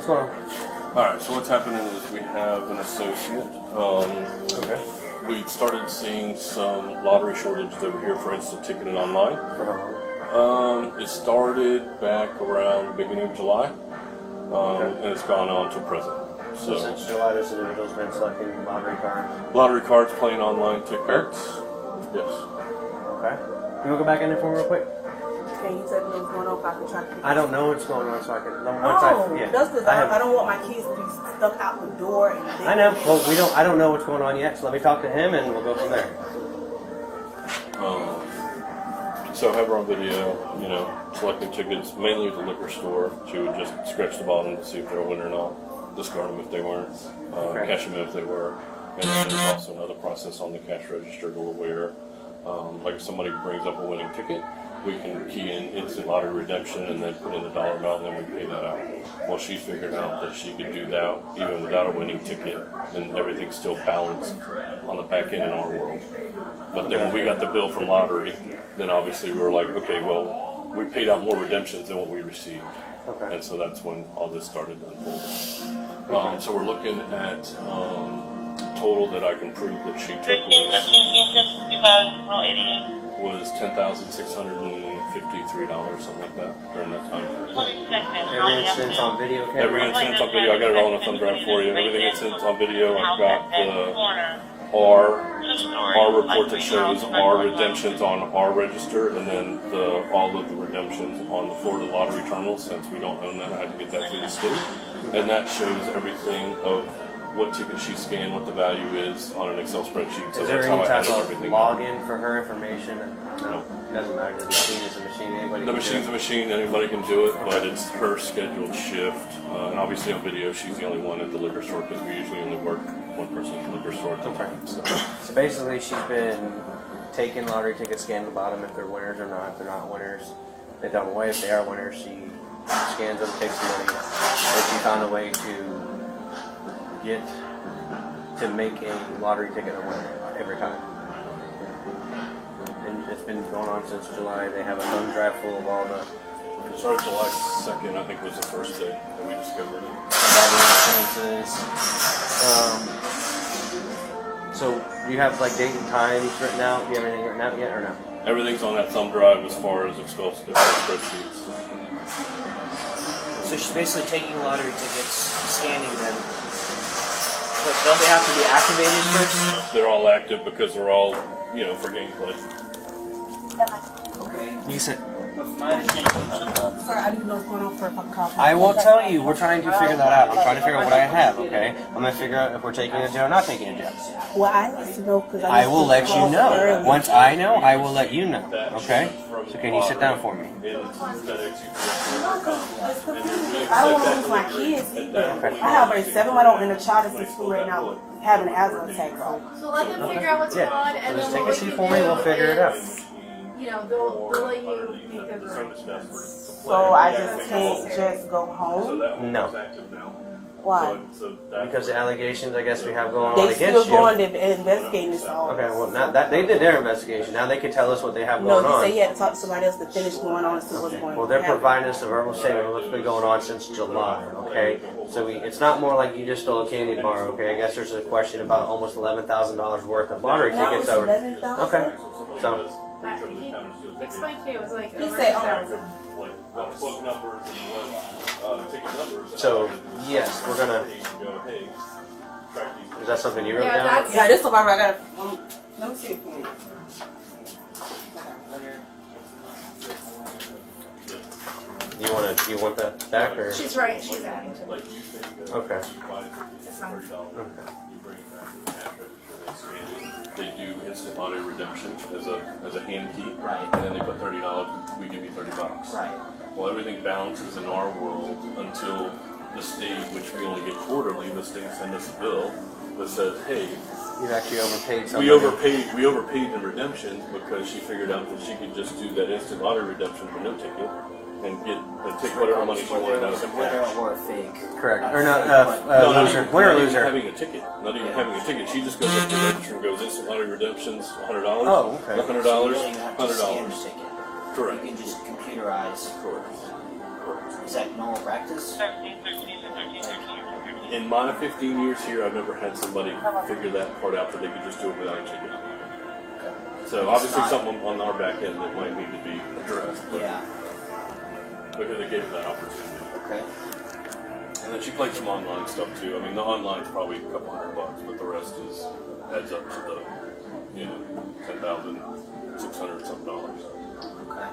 What's going on? Alright, so what's happening is we have an associate. Okay. We started seeing some lottery shortages over here for instant ticketing online. It started back around the beginning of July, and it's gone on to present. So since July, this individual's been selecting lottery cards? Lottery cards, playing online tickets. Yes. Okay. You want to go back in there for me real quick? Okay, you said what's going on, if I can track it. I don't know what's going on, so I can. That's because I don't want my kids to be stuck out the door. And I know. Well, I don't know what's going on yet, so let me talk to him and we'll go from there. So have her on video, selecting tickets, mainly at the liquor store. She would just scratch the bottom to see if they're a winner or not, discard them if they weren't, cash them in if they were. And then there's also another process on the cash register where, like if somebody brings up a winning ticket, we can key in instant lottery redemption and then put in the dollar amount and then we pay that out. Well, she figured out that she could do that even without a winning ticket and everything's still balanced on the back end in our world. But then when we got the bill from lottery, then obviously we were like, okay, well, we paid out more redemptions than what we received. Okay. And so that's when all this started unfolding. So we're looking at total that I can prove that she took was $10,653, something like that, during that time. Every instance on video camera? Every instance on video. I got it all on a thumb drive for you. Everything instance on video. I've got the R report that shows our redemptions on our register, and then all of the redemptions on the Florida lottery terminal. Since we don't own that, I had to get that through the state, and that shows everything of what ticket she scanned, what the value is on an Excel spreadsheet. So is there that's any how I type handle of everything. login for her information? No, it doesn't matter. The machine is a machine. Anybody the machine's a machine. Anybody can do it, but it's her scheduled shift. And obviously on video, she's the only one at the liquor store because we usually only work one person at the liquor store at the time. So basically, she's been taking lottery tickets, scanning the bottom if they're winners or not. If they're not winners, they don't away. If they are winners, she scans them, takes the money. But she found a way to make a lottery ticket a winner every time. And it's been going on since July. They have a thumb drive full of all the... It started July 2nd, I think was the first day that we discovered it. So do you have like date and times written out? Do you have anything written out yet or no? Everything's on that thumb drive as far as Excel spreadsheets. So she's basically taking lottery tickets, scanning them. But don't they have to be activated first? They're all active because they're all, for gameplay. Okay. You said... Sorry, I didn't know what's going on for a fucking call. I will tell you. We're trying to figure that out. I'm trying to figure out what I have, okay? I'm going to figure out if we're taking it to jail or not taking it to jail. Well, I need to know because I will let you know. Once I know, I will let you know, okay? So can you sit down for me? I don't want to lose my kids either. Okay. I have a 7-month-old and a child that's in school right now having an asthma attack. So let them figure out what's going on, and So just then take a seat for me. We'll figure it out. they'll let you make their decisions. So I just can't just go home? No. Why? Because the allegations, I guess, we have going on They against still you. going to investigate this all. Okay, well, now that they did their investigation. Now they can tell us what they have No, going he on. said he had to talk to somebody else to finish going on and see what's going on. Well, they're providing us a verbal statement of what's been going on since July, okay? So it's not more like you just stole a candy bar, okay? I guess there's a question about almost $11,000 worth of lottery tickets over. Okay, so. Explain to me, it was like He over said, Plug numbers and ticket numbers. So, yes, we're gonna. Is that something you wrote Yeah, down? that's- Yeah, this is about I got to. Let me see. You want that back or? She's right, she's adding to it. Okay. It's fine. They do instant lottery redemption as a hand key, Right. and then they put $30. We give you $30. Right. Well, everything balances in our world until the state, which we only get quarterly. The state sends us a bill that says, "Hey, You've actually overpaid something. we overpaid in redemption because she figured out that she could just do that instant lottery redemption for no ticket and take whatever money she wanted out of the cash." Or a fake. Correct. Or not, No, loser. Winner or not even loser? having a ticket. Not even having a ticket. She just goes up to the register and goes instant lottery redemptions, $100. Oh, okay. $100, You don't have to scan the $100. ticket. Correct. You can just computerize. Correct. Correct. Is that normal practice? In my 15 years here, I've never had somebody figure that part out that they could just do it without a ticket. So obviously something on our back end that might need to be addressed. But Yeah. because they gave her that opportunity. Okay. And then she played some online stuff too. I mean, the online's probably a couple $100, but the rest adds up to the, $10,600 something dollars. Okay.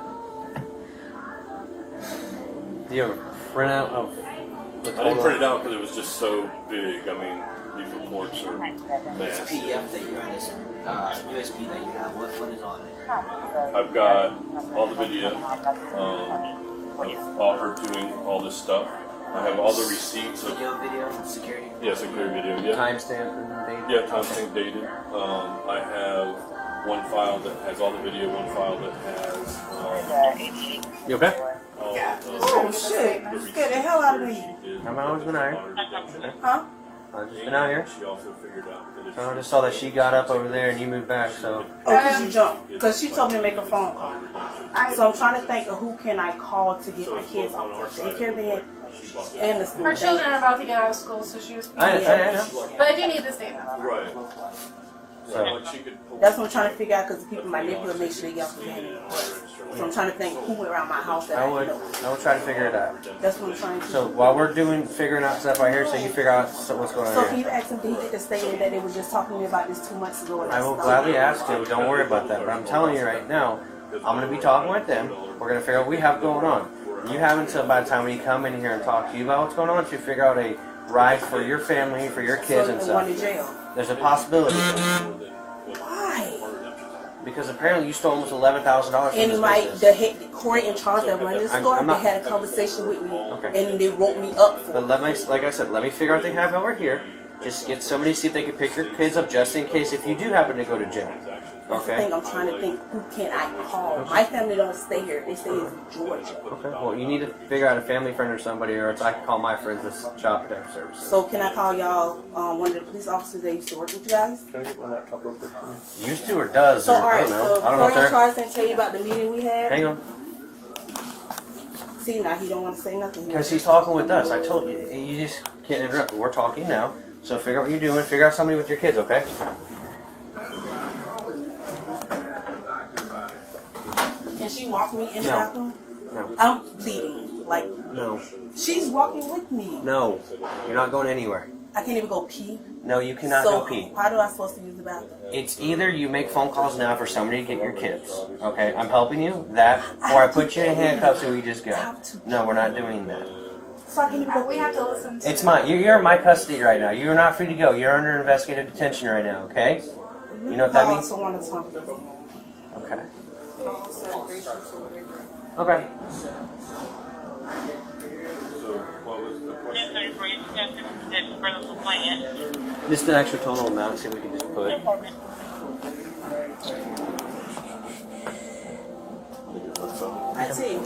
Do you have a printout of the I total? didn't print it out because it was just so big. I mean, these reports are This massive. PDF that you're on, this USB that you have, what is on it? I've got all the video of her doing all this stuff. I have all the receipts of Video, security? security video. Yeah, Timestamp and date? yeah, timestamp dated. I have one file that has all the video, one file that has You okay? all Oh shit! You scared the hell out of me. I've always been out here. Huh? I've just been out here. She also figured out that So I just saw that she got up over there and you moved back, so. Oh, because you jumped. Because she told me to make a phone call. So I'm trying to think of who can I call to get my kids off the daycare bed and the school. Her children are about to get out of school, so she was. I know. But I do need this data. right. So, She could pull That's what I'm trying to figure out because the people in my neighborhood make sure they get off the bed. So I'm trying to think who went around my house that I I would know. try to figure it out. That's what I'm trying to do. So while we're figuring out stuff right here, so you figure out what's going So on can here. you ask him, did he get the statement that they were just talking to me about this 2 months ago? And I will stopped? gladly ask him. Don't worry about that. But I'm telling you right now, I'm going to be talking with them. We're going to figure out what we have going on. You have until by the time when you come in here and talk to you about what's going on to figure out a ride for your family, for your kids and So one in stuff. jail. There's a possibility. Why? Because apparently you stole almost $11,000 from And this my business. the head court in charge that run the store, I'm not- they had a conversation with me, Okay. and they wrote me up for But it. like I said, let me figure out what they have over here. Just get somebody, see if they can pick your kids up just in case if you do happen to go to jail. That's the Okay? thing. I'm trying to think, who can I call? My family don't stay here. They stay in Georgia. Okay. Well, you need to figure out a family friend or somebody, or else I can call my friends with Child Protective Services. So can I call y'all? One of the police officers that used to work with you guys. Can I get my laptop real quick? Used to or does? So Or, all I right. don't know. So I don't know if Corey in they're. charge didn't tell you about the meeting we had. Hang on. See now he don't want to say nothing. Because he's talking with us. I told you. You just can't interrupt. We're talking now. So figure out what you're doing. Figure out somebody with your kids, okay? Can she walk me in the No. bathroom? No. I'm bleeding. Like No. she's walking with me. No. You're not going anywhere. I can't even go pee. No, you cannot So go pee. how do I supposed to use the bathroom? It's either you make phone calls now for somebody to get your kids. Okay? I'm helping you. That, or I put you in handcuffs and we just go. No, we're not doing that. So I can't even go. We have to listen to. It's mine. You're in my custody right now. You're not free to go. You're under investigative detention right now, okay? You know what that I means? also want to talk to them. Okay. Okay. So, what was the question? Just the actual total amount, see if we can just put. I see.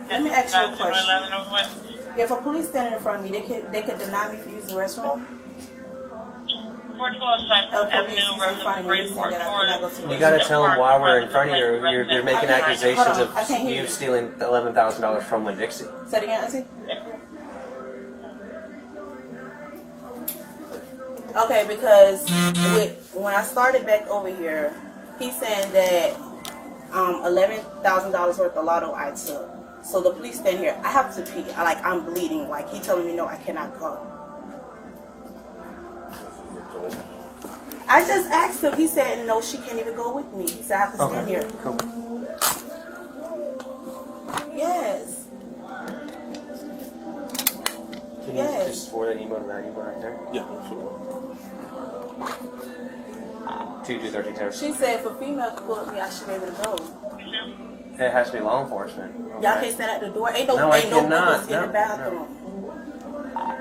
Let me ask you a question. If a police standing in front of me, they could deny me for using the restroom. You gotta tell them why we're in front of you. You're making accusations of you stealing $11,000 from Winn-Dixie. Say it again, Auntie. Okay, because when I started back over here, he's saying that $11,000 worth of lotto I took. So the police stand here. I have to pee. I'm bleeding. Like he telling me no, I cannot go. I just asked him. He said no, she can't even go with me. He said I have to stand here. Cool. Yes. Can you Yes. just forward that email to that email right there? Yeah, sure. 2213. She said if a female could pull me, I should be able to go. It has to be law enforcement. Y'all can't stand at the door. Ain't no, No, I ain't no cannot. windows in the No, bathroom.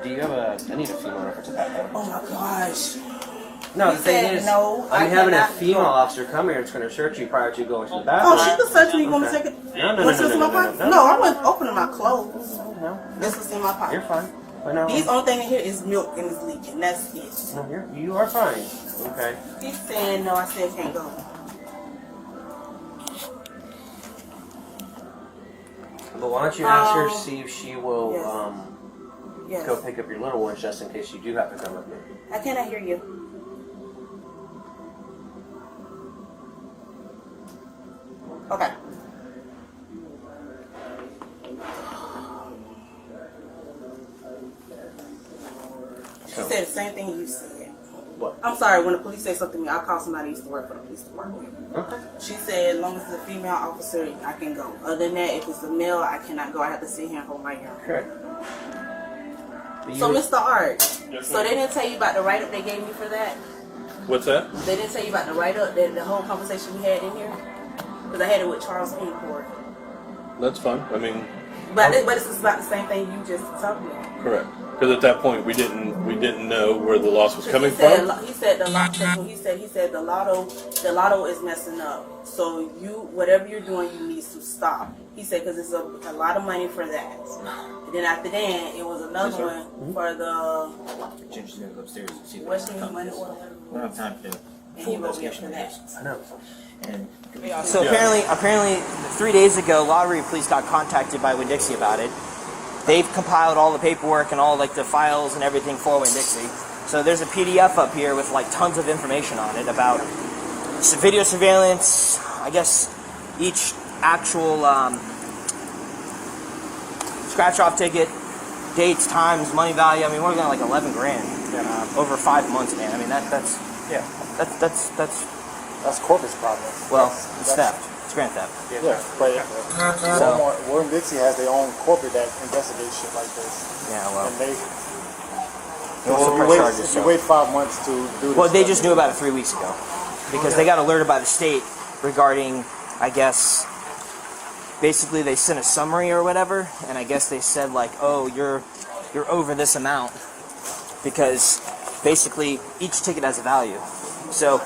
Do you have I need a female reference of that. Oh my gosh. No, He the thing said is, no, I'm I having a cannot female go. officer come here that's going to search you prior to going to the bathroom. Oh, she can search me. You want to Okay. take it? No, Want to see my pocket? No, I wasn't opening my clothes. No, This is in my pocket. you're fine. But no, These only thing in here is milk and it's leaking. That's it. no, you are fine. Okay. He's saying no. I still can't go. But why don't you ask her, see if she will Yes. go pick up your little ones just in case you do have to come with me. I cannot hear you. Okay. She said the same thing you said. What? I'm sorry, when the police say something to me, I call somebody who used to work for the police department. Okay. She said as long as it's a female officer, I can go. Other than that, if it's a male, I cannot go. I have to sit here and hold my hearing. Okay. So, Mr. Art, so they didn't tell you about the write-up they gave me for that? What's that? They didn't tell you about the write-up, the whole conversation we had in here? Because I had it with Charles King Court. That's fine. I mean, But it's about the same thing you just talked about. correct. Because at that point we didn't know where the loss was coming He said from. he said the lotto is messing up. So you whatever you're doing, you need to stop. He said because it's a lot of money for that. And then after that, it was another one for the Just go upstairs and see Western what money comes. or We whatever. don't have time to do And full he wrote me up investigation for of that. this. I know. And So apparently, 3 days ago, Lottery Police got contacted by Winn-Dixie about it. They've compiled all the paperwork and all like the files and everything for Winn-Dixie. So there's a PDF up here with like tons of information on it about video surveillance. I guess each actual scratch-off ticket, dates, times, money value. I mean, we're looking at like 11 grand over 5 months, man. I mean, that's corporate's problem. well, it's theft. It's grand theft. Yeah, but So Winn-Dixie has their own corporate that investigates shit like this. yeah, well, And they, no if press charges. you wait 5 months to do this. Well, they stuff, just knew about it 3 weeks ago because they got alerted by the state regarding, I guess, basically they sent a summary or whatever, and I guess they said like, oh, you're over this amount because basically each ticket has a value. So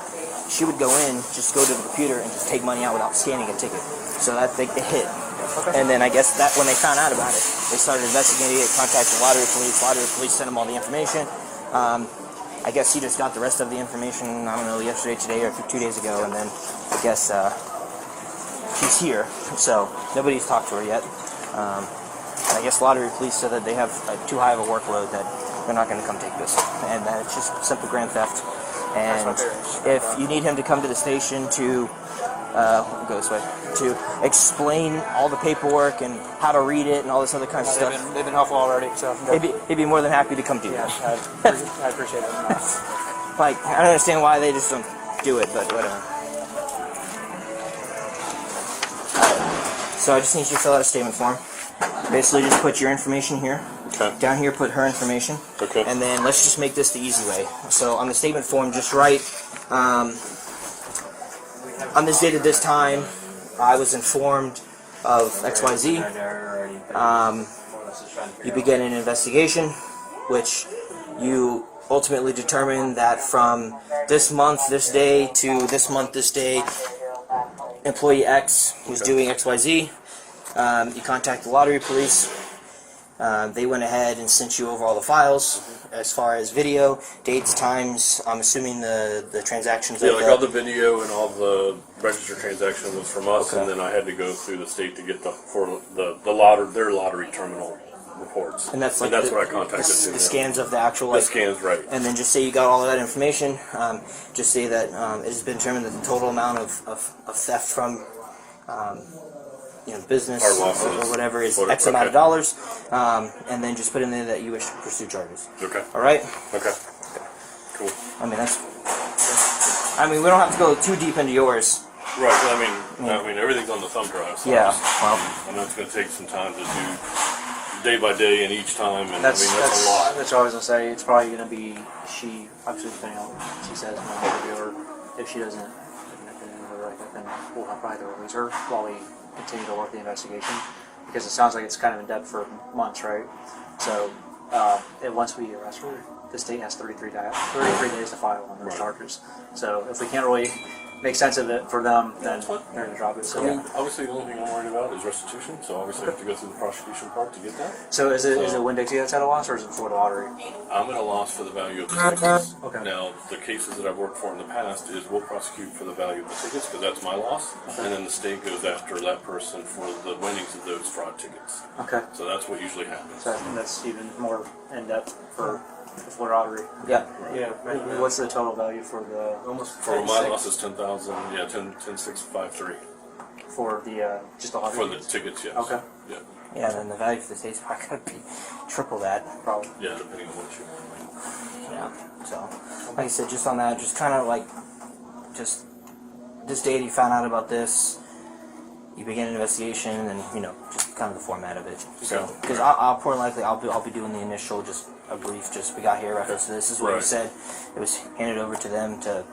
she would go in, just go to the computer and just take money out without scanning a ticket. So that they hit. And then I guess that when they found out about it, they started investigating it, contacted lottery police. Lottery police sent them all the information. I guess he just got the rest of the information, I don't know, yesterday, today, or 2 days ago, and then I guess she's here. So nobody's talked to her yet. I guess lottery police said that they have too high of a workload that they're not going to come take this, and that it's just simple grand theft. And if you need him to come to the station to go this way, to explain all the paperwork and how to read it and all this other kind of stuff, They've been helpful already, so he'd be more than happy to come do yeah, that. I appreciate it. Like, I don't understand why they just don't do it, but whatever. So I just need you to fill out a statement form. Basically, just put your information here. Okay. Down here, put her information. Okay. And then let's just make this the easy way. So on the statement form, just write, on this date at this time, I was informed of XYZ. You begin an investigation, which you ultimately determine that from this month, this day, to this month, this day, employee X was doing XYZ. You contact the lottery police. They went ahead and sent you over all the files as far as video, dates, times. I'm assuming the transactions. Yeah, like all the video and all the registered transactions was from us, Okay. and then I had to go through the state to get their lottery terminal reports. And that's like what I the contacted to. scans of the actual. The Like, scans, right? and then just say you got all of that information. Just say that it has been determined that the total amount of theft from business Our losses. or whatever is Whatever, X amount of okay. dollars, and then just put in there that you wish to pursue charges. Okay. All right. Okay. Cool. I mean we don't have to go too deep into yours. Right. I mean, everything's on the thumb drive. So Yeah. Well, I know it's going to take some time to do day by day and each time, and That's that's a lot. That's what I was gonna say. It's probably gonna be obviously depending on what she says in the interview, or if she doesn't, then we'll probably have to release her while we continue to work the investigation, because it sounds like it's kind of in depth for months, right? So, and once we arrest her, the state has 33 days to file on those charges. So if we can't really make sense of it for them, then they're gonna drop it. So, I mean, obviously the only thing I'm worried about is restitution, so obviously I have to go through the prosecution part to get that. so is it Winn-Dixie that's at a loss, or is it for the lottery? I'm at a loss for the value of the tickets. Okay. Now, the cases that I've worked for in the past is we'll prosecute for the value of the tickets because that's my loss, and then the state goes after that person for the winnings of those fraud tickets. Okay. So that's what usually happens. So that's even more in depth for the Florida lottery. Yeah. Yeah. What's the total value for the For my loss is 10,000. Yeah, 10,653 for the just the lottery? for the tickets. Yes. Okay. Yeah. Yeah, then the value for the state's probably going to be triple that. Probably. Yeah, depending on what you. Yeah. So, like I said, just on that, just kind of like, just this date you found out about this, you begin an investigation, and just kind of the format of it. So, because I'll more than likely I'll be doing the initial, just a brief, just we got here reference to this is what you Right. said. It was handed over to them to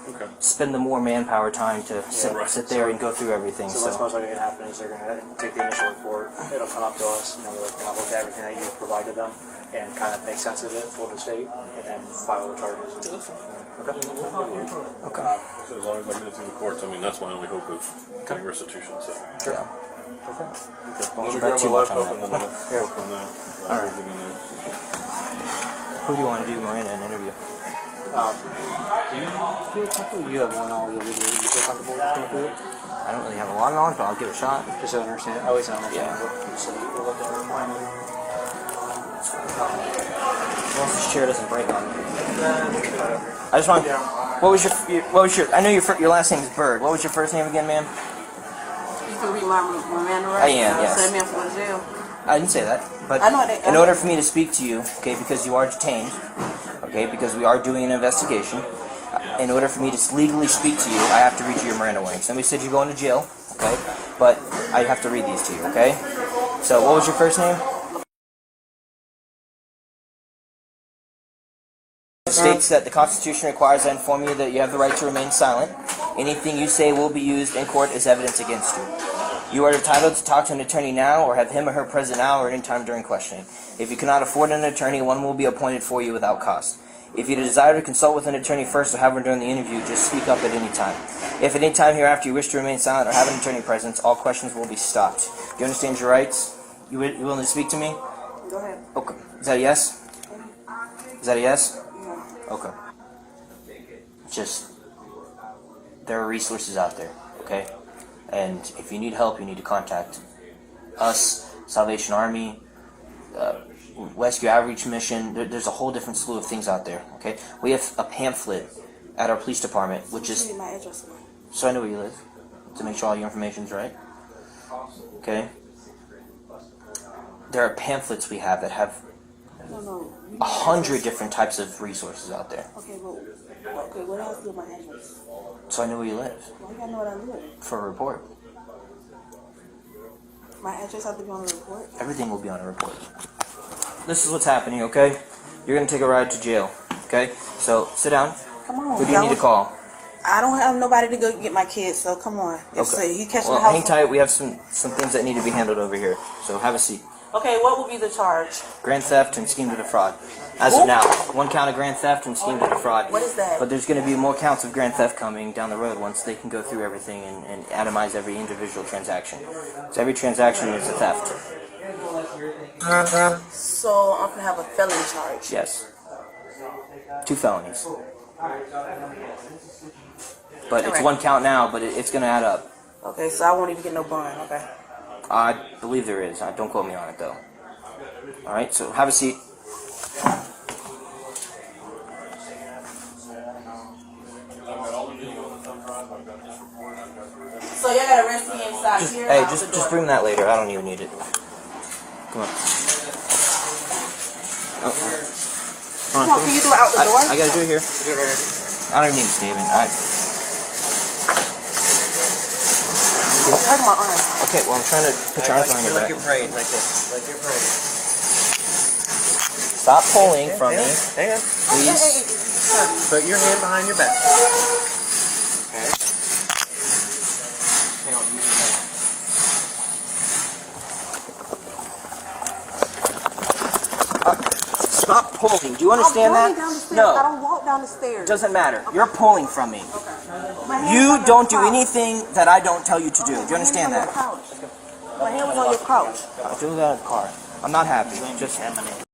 Okay. spend the more manpower time to Right. sit there and go through everything. So what's most likely going to happen is they're going to take the initial report. It'll come up to us. They're going to look at everything that you provided them and kind of make sense of it for the state, and then file the charges. Okay. So as long as I get it through the courts, I mean that's my only hope of getting restitution. So. Yeah. Let me grab my laptop and then I'll work on that. All right. Who do you want to do Miranda an interview? Do you feel comfortable? You have one all you feel comfortable going through it? I don't really have a lot of knowledge, but I'll give it a shot. Just so I understand. I always understand Yeah. what you said. You looked at it. As long as this chair doesn't break on me. I just want. What was your? I know your last name is Bird. What was your first name again, ma'am? You can read my Miranda rights. I am, yes. Send me up for jail. I didn't say that, but I know that- in order for me to speak to you, okay, because you are detained, okay, because we are doing an investigation, in order for me to legally speak to you, I have to read you your Miranda warnings. Somebody said you're going to jail, okay, but I have to read these to you, okay? So, what was your first name? It states that the Constitution requires I inform you that you have the right to remain silent. Anything you say will be used in court as evidence against you. You are entitled to talk to an attorney now or have him or her present now or any time during questioning. If you cannot afford an attorney, one will be appointed for you without cost. If you desire to consult with an attorney first or have one during the interview, just speak up at any time. If at any time hereafter you wish to remain silent or have an attorney present, all questions will be stopped. Do you understand your rights? You willing to speak to me? Go ahead. Okay. Is that a yes? Is that a yes? Okay. Just, there are resources out there, okay? And if you need help, you need to contact us, Salvation Army, Rescue Outreach Mission. There's a whole different slew of things out there, okay? We have a pamphlet at our police department, which is, Read my address. so I know where you live, to make sure all your information's right, okay? There are pamphlets we have that have No. 100 different types of resources out there. Okay, well, what else do my address? So I know where you live Why you gotta know what I live? for a report. My address has to be on the report? Everything will be on a report. This is what's happening, okay? You're gonna take a ride to jail, okay? So sit down. Come on. Who do you need to call? I don't have nobody to go get my kids, so come on. Okay. He catch Well, my house. hang tight. We have some things that need to be handled over here. So have a seat. Okay, what will be the charge? Grand theft and scheme to defraud. As of now, one count of grand theft and scheme to defraud. What is that? But there's going to be more counts of grand theft coming down the road once they can go through everything and atomize every individual transaction. So every transaction is a theft. So I'm gonna have a felony charge. Yes. 2 felonies. But it's one count now, but it's going to add up. Okay, so I won't even get no bond. Okay. I believe there is. Don't quote me on it, though. All right, so have a seat. So y'all gotta arrest me inside here. Hey, out the door. just bring that later. I don't even need it. Come on. Oh. Come on, can you do it out the door? I gotta do it here. I don't even need a statement. Hurt my arm. Okay, well, I'm trying to put your arms on your back. praying like this. Like you're praying. Stop pulling from me, Hang on. please. Put your hand behind your back. Okay. Hang on. Use your hand. Stop pulling. Do you understand I'm that? running down the stairs. I No. don't walk down the stairs. Doesn't matter. You're pulling from me. My hand was You on your don't do couch. anything that I don't tell you to do. Do you My hand understand was on that? your couch. My hand was on your couch. I'll do that in the car. I'm not happy. Just